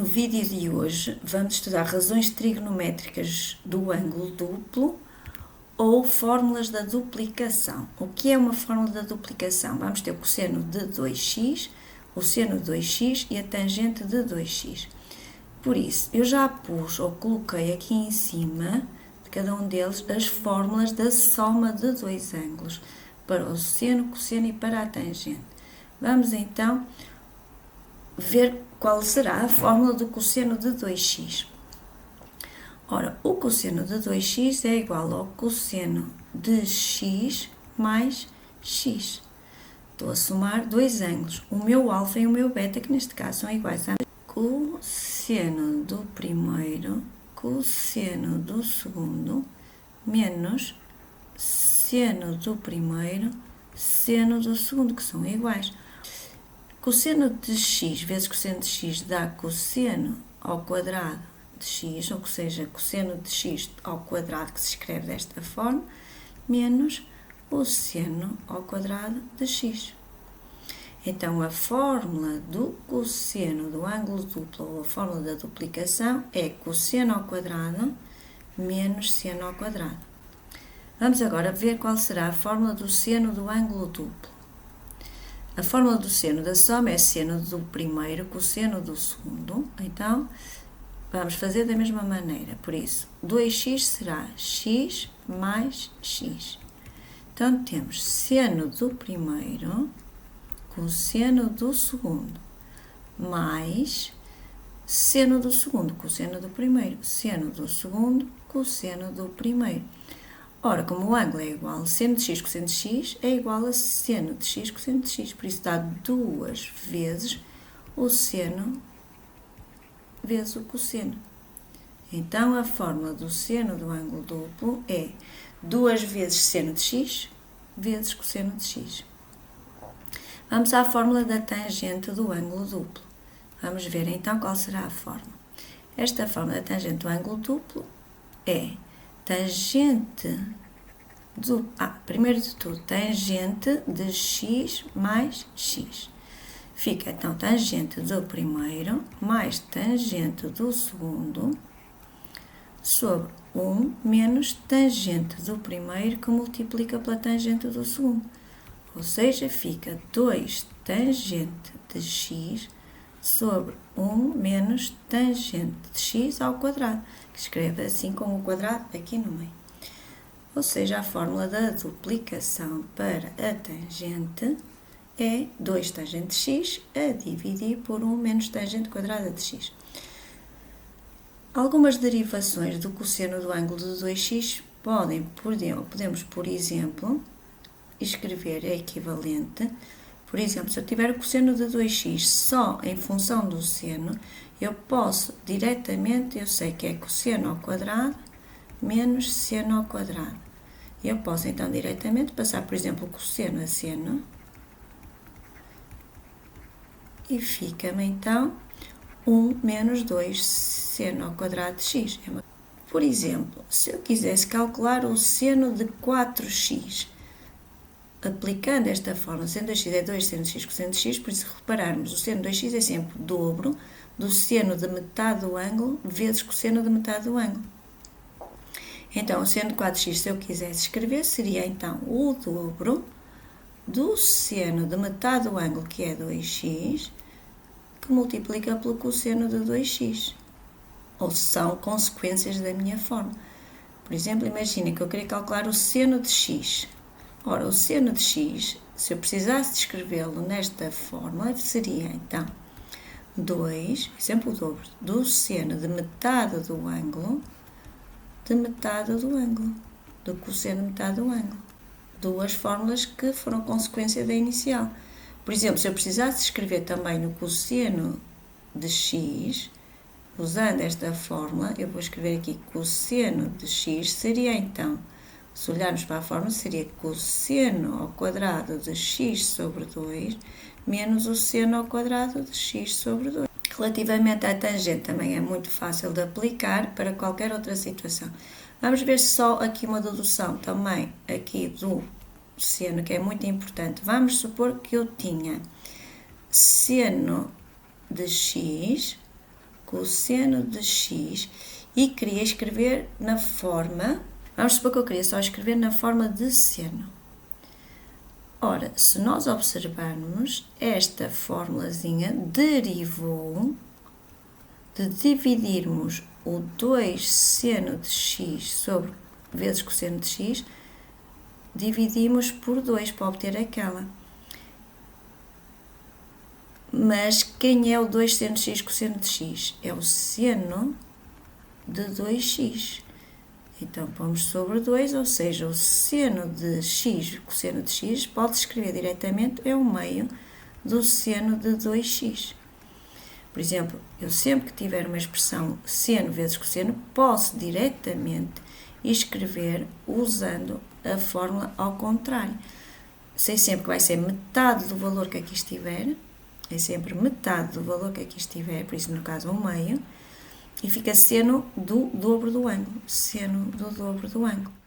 No vídeo de hoje vamos estudar razões trigonométricas do ângulo duplo ou fórmulas da duplicação. O que é uma fórmula da duplicação? Vamos ter o cosseno de 2x, o seno de 2x e a tangente de 2x. Por isso, eu já pus ou coloquei aqui em cima de cada um deles as fórmulas da soma de dois ângulos, para o seno, cosseno e para a tangente. Vamos então ver qual será a fórmula do cosseno de 2x. Ora, o cosseno de 2x é igual ao cosseno de x mais x. Estou a somar dois ângulos, o meu alfa e o meu beta, que neste caso são iguais a cosseno do primeiro, cosseno do segundo, menos seno do primeiro, seno do segundo, que são iguais. Cosseno de x vezes cosseno de x dá cosseno ao quadrado de x, ou seja, cosseno de x ao quadrado, que se escreve desta forma, menos o seno ao quadrado de x. Então, a fórmula do cosseno do ângulo duplo, ou a fórmula da duplicação, é cosseno ao quadrado menos seno ao quadrado. Vamos agora ver qual será a fórmula do seno do ângulo duplo. A fórmula do seno da soma é seno do primeiro cosseno do segundo. Então, vamos fazer da mesma maneira. Por isso, 2x será x mais x. Então, temos seno do primeiro cosseno do segundo mais seno do segundo cosseno do primeiro, seno do segundo cosseno do primeiro. Ora, como o ângulo é igual, seno de x cosseno de x é igual a seno de x cosseno de x. Por isso dá duas vezes o seno vezes o cosseno. Então, a fórmula do seno do ângulo duplo é 2 vezes seno de x vezes cosseno de x. Vamos à fórmula da tangente do ângulo duplo. Vamos ver então qual será a fórmula. Esta fórmula da tangente do ângulo duplo é tangente do... primeiro de tudo, tangente de x mais x. Fica então tangente do primeiro mais tangente do segundo sobre 1 menos tangente do primeiro que multiplica pela tangente do segundo. Ou seja, fica 2 tangente de x sobre 1 menos tangente de x ao quadrado, que escreve assim com o quadrado aqui no meio. Ou seja, a fórmula da duplicação para a tangente é 2 tangente de x a dividir por 1 menos tangente quadrada de x. Algumas derivações do cosseno do ângulo de 2x podemos, por exemplo, escrever a equivalente. Por exemplo, se eu tiver o cosseno de 2x só em função do seno, eu posso diretamente, eu sei que é cosseno ao quadrado menos seno ao quadrado. Eu posso então diretamente passar, por exemplo, cosseno a seno e fica-me então 1 menos 2 seno ao quadrado de x. Por exemplo, se eu quisesse calcular o seno de 4x, aplicando esta fórmula, seno de 2x é 2 seno de x cosseno de x, por isso, repararmos, o seno de 2x é sempre o dobro do seno de metade do ângulo vezes cosseno de metade do ângulo. Então, o seno de 4x, se eu quisesse escrever, seria então o dobro do seno de metade do ângulo, que é 2x, que multiplica pelo cosseno de 2x. Ou são consequências da minha fórmula. Por exemplo, imaginem que eu queria calcular o seno de x. Ora, o seno de x, se eu precisasse de escrevê-lo nesta fórmula, seria então 2, sempre o dobro, do seno de metade do ângulo, do cosseno de metade do ângulo. Duas fórmulas que foram consequência da inicial. Por exemplo, se eu precisasse escrever também no cosseno de x, usando esta fórmula, eu vou escrever aqui cosseno de x, seria então, se olharmos para a fórmula, seria cosseno ao quadrado de x sobre 2 menos o seno ao quadrado de x sobre 2. Relativamente à tangente, também é muito fácil de aplicar para qualquer outra situação. Vamos ver só aqui uma dedução também aqui do seno, que é muito importante. Vamos supor que eu tinha seno de x cosseno de x e queria escrever na forma, vamos supor que eu queria só escrever na forma de seno. Ora, se nós observarmos, esta formulazinha derivou de dividirmos o 2 seno de x sobre vezes cosseno de x, dividimos por 2 para obter aquela. Mas quem é o 2 seno de x cosseno de x? É o seno de 2x. Então, pomos sobre 2, ou seja, o seno de x, cosseno de x, pode escrever diretamente, é o meio do seno de 2x. Por exemplo, eu sempre que tiver uma expressão seno vezes cosseno, posso diretamente escrever usando a fórmula ao contrário. Sei sempre que vai ser metade do valor que aqui estiver, é sempre metade do valor que aqui estiver, por isso no caso o meio, e fica seno do dobro do ângulo, seno do dobro do ângulo.